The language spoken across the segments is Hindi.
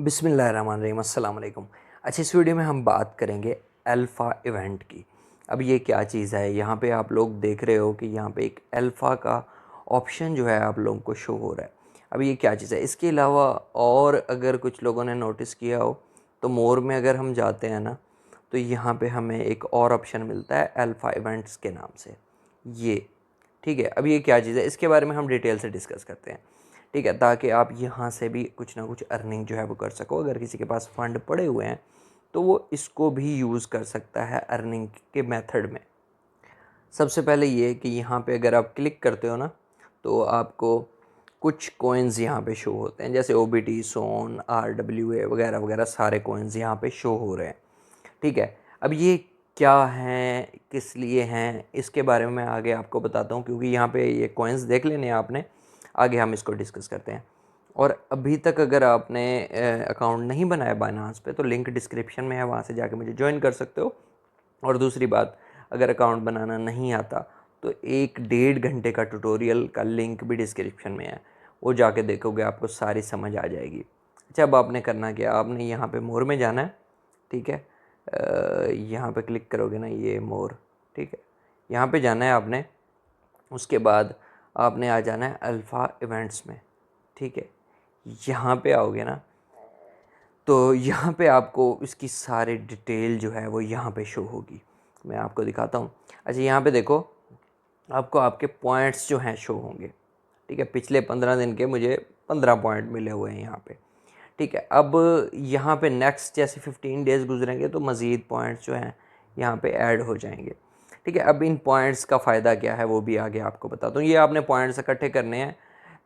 बिस्मिल्लाहिर्रहमानिर्रहीम अस्सलाम वालेकुम। अच्छा, इस वीडियो में हम बात करेंगे अल्फ़ा इवेंट की। अब ये क्या चीज़ है, यहाँ पे आप लोग देख रहे हो कि यहाँ पे एक अल्फ़ा का ऑप्शन जो है आप लोगों को शो हो रहा है। अब ये क्या चीज़ है, इसके अलावा और अगर कुछ लोगों ने नोटिस किया हो तो मोर में अगर हम जाते हैं ना, तो यहाँ पे हमें एक और ऑप्शन मिलता है अल्फ़ा इवेंट्स के नाम से। ये ठीक है। अब ये क्या चीज़ है, इसके बारे में हम डिटेल से डिस्कस करते हैं, ठीक है, ताकि आप यहाँ से भी कुछ ना कुछ अर्निंग जो है वो कर सको। अगर किसी के पास फ़ंड पड़े हुए हैं तो वो इसको भी यूज़ कर सकता है अर्निंग के मेथड में। सबसे पहले ये कि यहाँ पे अगर आप क्लिक करते हो ना, तो आपको कुछ कोइंस यहाँ पे शो होते हैं, जैसे OBT, सोन, RWA वगैरह वगैरह सारे कोइंस यहाँ पे शो हो रहे हैं, ठीक है। अब ये क्या हैं, किस लिए हैं, इसके बारे में मैं आगे आपको बताता हूँ, क्योंकि यहाँ पे ये कॉइन्स देख लेने हैं आपने, आगे हम इसको डिस्कस करते हैं। और अभी तक अगर आपने अकाउंट नहीं बनाया बाइनांस पे, तो लिंक डिस्क्रिप्शन में है, वहाँ से जाके मुझे ज्वाइन कर सकते हो। और दूसरी बात, अगर अकाउंट बनाना नहीं आता तो 1-1.5 घंटे का ट्यूटोरियल का लिंक भी डिस्क्रिप्शन में है, वो जाके देखोगे आपको सारी समझ आ जाएगी। अच्छा, अब आपने करना क्या, आपने यहाँ पे मोर में जाना है, ठीक है। यहाँ पे क्लिक करोगे ना, ये मोर, ठीक है, यहाँ पे जाना है आपने। उसके बाद आपने आ जाना है अल्फ़ा इवेंट्स में, ठीक है। यहाँ पे आओगे ना, तो यहाँ पे आपको इसकी सारी डिटेल जो है वो यहाँ पे शो होगी। मैं आपको दिखाता हूँ। अच्छा, यहाँ पे देखो, आपको आपके पॉइंट्स जो हैं शो होंगे, ठीक है। पिछले 15 दिन के मुझे 15 पॉइंट मिले हुए हैं यहाँ पे, ठीक है। अब यहाँ पे नेक्स्ट जैसे 15 डेज़ गुजरेंगे तो मज़ीद पॉइंट्स जो हैं यहाँ पे ऐड हो जाएंगे, ठीक है। अब इन पॉइंट्स का फ़ायदा क्या है वो भी आगे आपको बताता हूँ। ये आपने पॉइंट्स इकट्ठे करने हैं,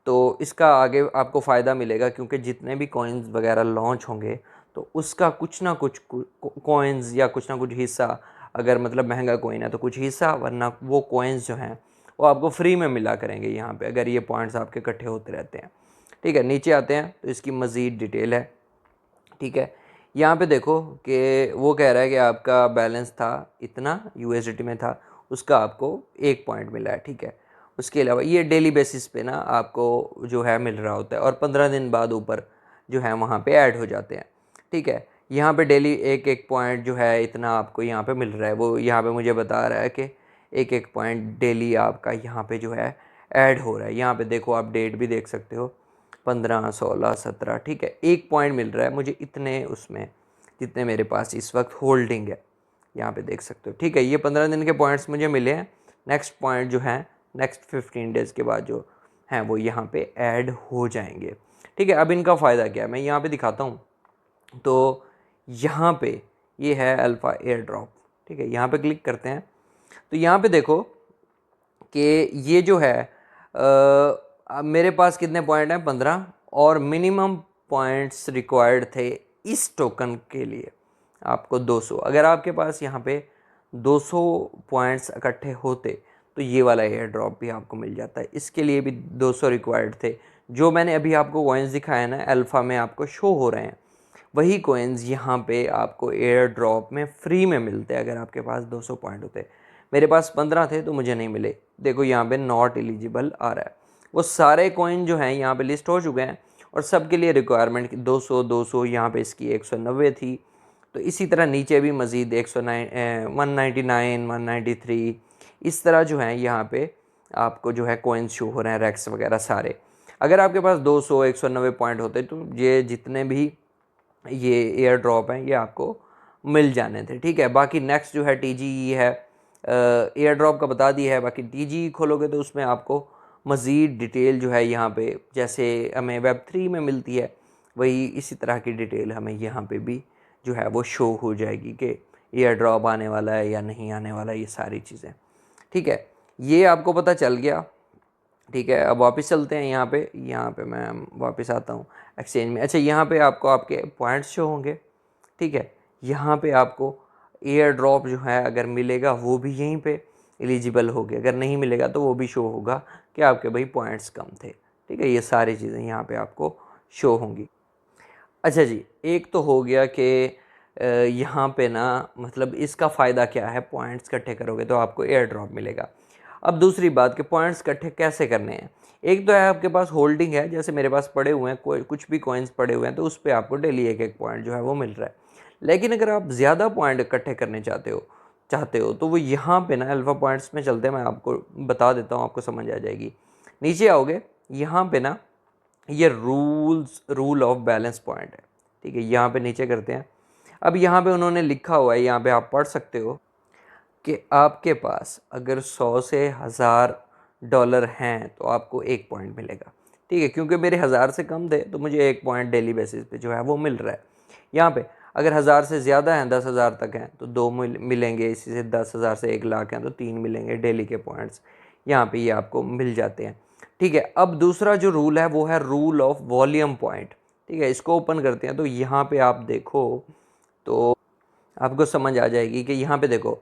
तो इसका आगे आपको फ़ायदा मिलेगा, क्योंकि जितने भी कॉइन्स वगैरह लॉन्च होंगे तो उसका कुछ ना कुछ कॉइन्स या कुछ ना कुछ हिस्सा, अगर मतलब महंगा कॉइन है तो कुछ हिस्सा, वरना वो कॉइन्स जो हैं वो आपको फ्री में मिला करेंगे यहाँ पे, अगर ये पॉइंट्स आपके इकट्ठे होते रहते हैं, ठीक है। नीचे आते हैं तो इसकी मज़ीद डिटेल है, ठीक है। यहाँ पे देखो कि वो कह रहा है कि आपका बैलेंस था इतना, USDT में था, उसका आपको 1 पॉइंट मिला है, ठीक है। उसके अलावा ये डेली बेसिस पे ना आपको जो है मिल रहा होता है, और 15 दिन बाद ऊपर जो है वहाँ पे ऐड हो जाते हैं, ठीक है। यहाँ पे डेली एक एक पॉइंट जो है इतना आपको यहाँ पे मिल रहा है, वो यहाँ पे मुझे बता रहा है कि एक एक पॉइंट डेली आपका यहाँ पे जो है ऐड हो रहा है। यहाँ पे देखो, आप डेट भी देख सकते हो, 15, 16, 17, ठीक है। 1 पॉइंट मिल रहा है मुझे इतने उसमें, जितने मेरे पास इस वक्त होल्डिंग है, यहाँ पे देख सकते हो, ठीक है। ये 15 दिन के पॉइंट्स मुझे मिले हैं। नेक्स्ट पॉइंट जो है नेक्स्ट 15 डेज़ के बाद जो हैं वो यहाँ पे ऐड हो जाएंगे, ठीक है। अब इनका फ़ायदा क्या है मैं यहाँ पे दिखाता हूँ। तो यहाँ पे ये है अल्फ़ा एयर ड्रॉप, ठीक है। यहाँ पे क्लिक करते हैं तो यहाँ पे देखो कि ये जो है मेरे पास कितने पॉइंट हैं, 15, और मिनिमम पॉइंट्स रिक्वायर्ड थे इस टोकन के लिए आपको 200। अगर आपके पास यहाँ पे 200 पॉइंट्स इकट्ठे होते तो ये वाला एयर ड्रॉप भी आपको मिल जाता है। इसके लिए भी 200 रिक्वायर्ड थे। जो मैंने अभी आपको कॉइन्स दिखाया ना, अल्फ़ा में आपको शो हो रहे हैं, वही कॉइन्स यहाँ पे आपको एयर ड्रॉप में फ्री में मिलते हैं अगर आपके पास 200 पॉइंट होते। मेरे पास 15 थे तो मुझे नहीं मिले। देखो यहाँ पे नॉट एलिजिबल आ रहा है। वो सारे कॉइन जो हैं यहाँ पे लिस्ट हो चुके हैं, और सब के लिए रिक्वायरमेंट 200 200, यहाँ पे इसकी 190 थी। तो इसी तरह नीचे भी मज़ीद 199 193 इस तरह जो है यहाँ पे आपको जो है कॉइन्स शो हो रहे हैं, रैक्स वगैरह सारे। अगर आपके पास 200 190 पॉइंट होते तो ये जितने भी ये एयर ड्रॉप हैं ये आपको मिल जाने थे, ठीक है। बाकी नेक्स्ट जो है TGE है, एयर ड्रॉप का बता दिया है। बाकी TGE खोलोगे तो उसमें आपको मज़ीद डिटेल जो है यहाँ पे, जैसे हमें Web3 में मिलती है, वही इसी तरह की डिटेल हमें यहाँ पे भी जो है वो शो हो जाएगी कि एयर ड्रॉप आने वाला है या नहीं आने वाला है, ये सारी चीज़ें, ठीक है। ये आपको पता चल गया, ठीक है। अब वापस चलते हैं यहाँ पे मैं वापस आता हूँ एक्सचेंज में। अच्छा, यहाँ पे आपको आपके पॉइंट्स शो होंगे, ठीक है। यहाँ पे आपको एयर ड्रॉप जो है अगर मिलेगा वो भी यहीं पे एलिजिबल होगी, अगर नहीं मिलेगा तो वो भी शो होगा कि आपके भाई पॉइंट्स कम थे, ठीक है। ये सारी चीज़ें यहाँ पे आपको शो होंगी। अच्छा जी, एक तो हो गया कि यहाँ पे ना मतलब इसका फ़ायदा क्या है, पॉइंट्स इकट्ठे करोगे तो आपको एयर ड्रॉप मिलेगा। अब दूसरी बात कि पॉइंट्स इकट्ठे कैसे करने हैं। एक तो है आपके पास होल्डिंग है, जैसे मेरे पास पड़े हुए हैं, कोई कुछ भी कॉइन्स पड़े हुए हैं तो उस पर आपको डेली एक एक पॉइंट जो है वो मिल रहा है। लेकिन अगर आप ज़्यादा पॉइंट इकट्ठे करने चाहते हो तो वो यहाँ पे ना अल्फ़ा पॉइंट्स में चलते हैं, मैं आपको बता देता हूँ, आपको समझ आ जाएगी। नीचे आओगे, यहाँ पे ना ये रूल ऑफ बैलेंस पॉइंट है, ठीक है। यहाँ पे नीचे करते हैं। अब यहाँ पे उन्होंने लिखा हुआ है, यहाँ पे आप पढ़ सकते हो कि आपके पास अगर 100 से 1000 डॉलर हैं तो आपको 1 पॉइंट मिलेगा, ठीक है। क्योंकि मेरे 1000 से कम थे तो मुझे 1 पॉइंट डेली बेसिस पे जो है वो मिल रहा है। यहाँ पे अगर 1000 से ज़्यादा हैं, 10,000 तक हैं तो 2 मिलेंगे, इसी से 10,000 से 1 लाख हैं तो 3 मिलेंगे डेली के पॉइंट्स, यहाँ पे ये आपको मिल जाते हैं, ठीक है। अब दूसरा जो रूल है वो है रूल ऑफ वॉल्यूम पॉइंट, ठीक है। इसको ओपन करते हैं तो यहाँ पे आप देखो तो आपको समझ आ जाएगी कि यहाँ पे देखो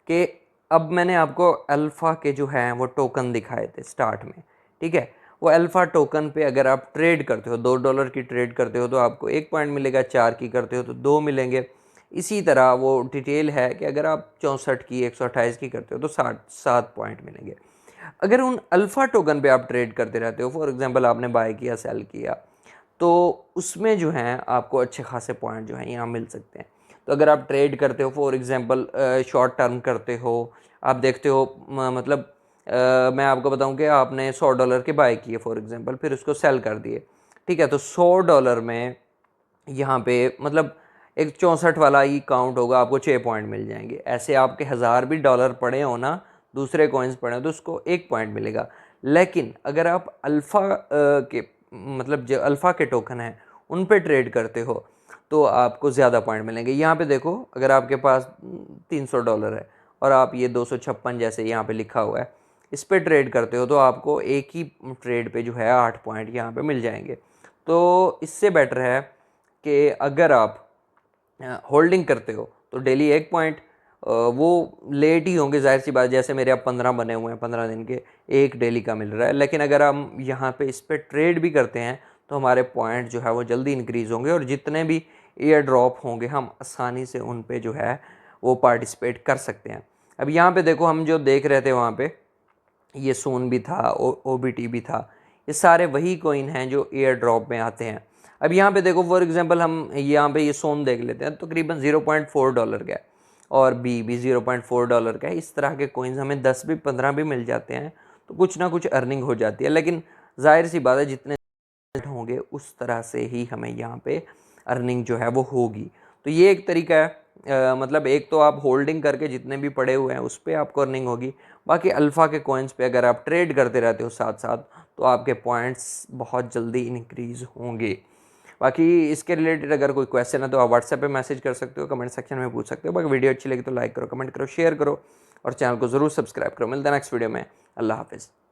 कि अब मैंने आपको अल्फ़ा के जो हैं वो टोकन दिखाए थे स्टार्ट में, ठीक है। वो अल्फ़ा टोकन पे अगर आप ट्रेड करते हो, $2 की ट्रेड करते हो तो आपको 1 पॉइंट मिलेगा, 4 की करते हो तो 2 मिलेंगे। इसी तरह वो डिटेल है कि अगर आप 64 की, 128 की करते हो तो 7 पॉइंट मिलेंगे। अगर उन अल्फ़ा टोकन पे आप ट्रेड करते रहते हो, फॉर एग्जांपल आपने बाय किया, सेल किया, तो उसमें जो हैं आपको अच्छे खासे पॉइंट जो हैं यहाँ मिल सकते हैं। तो अगर आप ट्रेड करते हो, फॉर एग्जांपल शॉर्ट टर्म करते हो, आप देखते हो मतलब मैं आपको बताऊं कि आपने $100 के बाय किए फॉर एग्जांपल, फिर उसको सेल कर दिए, ठीक है। तो $100 में यहाँ पे मतलब एक 64 वाला ही काउंट होगा, आपको 6 पॉइंट मिल जाएंगे। ऐसे आपके 1000 भी डॉलर पड़े हो ना, दूसरे कॉइन्स पड़े हो तो उसको 1 पॉइंट मिलेगा। लेकिन अगर आप अल्फ़ा के मतलब जो अल्फ़ा के टोकन हैं उन पे ट्रेड करते हो तो आपको ज़्यादा पॉइंट मिलेंगे। यहाँ पे देखो, अगर आपके पास $300 है और आप ये 256 जैसे यहाँ पे लिखा हुआ है इस पे ट्रेड करते हो तो आपको एक ही ट्रेड पे जो है 8 पॉइंट यहाँ पे मिल जाएंगे। तो इससे बेटर है कि अगर आप होल्डिंग करते हो तो डेली 1 पॉइंट, वो लेट ही होंगे ज़ाहिर सी बात, जैसे मेरे अब 15 बने हुए हैं, 15 दिन के, एक डेली का मिल रहा है। लेकिन अगर हम यहाँ पे इस पर ट्रेड भी करते हैं तो हमारे पॉइंट जो है वो जल्दी इंक्रीज़ होंगे और जितने भी एयर ड्रॉप होंगे हम आसानी से उन पे जो है वो पार्टिसिपेट कर सकते हैं। अब यहाँ पे देखो, हम जो देख रहे थे वहाँ पे ये सोन भी था, OBT भी था, ये सारे वही कॉइन हैं जो एयर ड्रॉप में आते हैं। अब यहाँ पे देखो, फॉर एग्जांपल हम यहाँ पे ये सोन देख लेते हैं, तकरीबन $0.4 का है और बी भी $0.4 का है। इस तरह के कॉइन्स हमें 10 भी 15 भी मिल जाते हैं तो कुछ ना कुछ अर्निंग हो जाती है। लेकिन जाहिर सी बात है जितने होंगे उस तरह से ही हमें यहाँ पे अर्निंग जो है वो होगी। तो ये एक तरीका है, मतलब एक तो आप होल्डिंग करके जितने भी पड़े हुए हैं उस पर आपको अर्निंग होगी, बाकी अल्फ़ा के कॉइन्स पे अगर आप ट्रेड करते रहते हो साथ साथ तो आपके पॉइंट्स बहुत जल्दी इंक्रीज़ होंगे। बाकी इसके रिलेटेड अगर कोई क्वेश्चन है तो आप व्हाट्सएप पे मैसेज कर सकते हो, कमेंट सेक्शन में पूछ सकते हो। बाकी वीडियो अच्छी लगी तो लाइक करो, कमेंट करो, शेयर करो और चैनल को ज़रूर सब्सक्राइब करो। मिलते हैं नेक्स्ट वीडियो में। अल्लाह हाफिज़।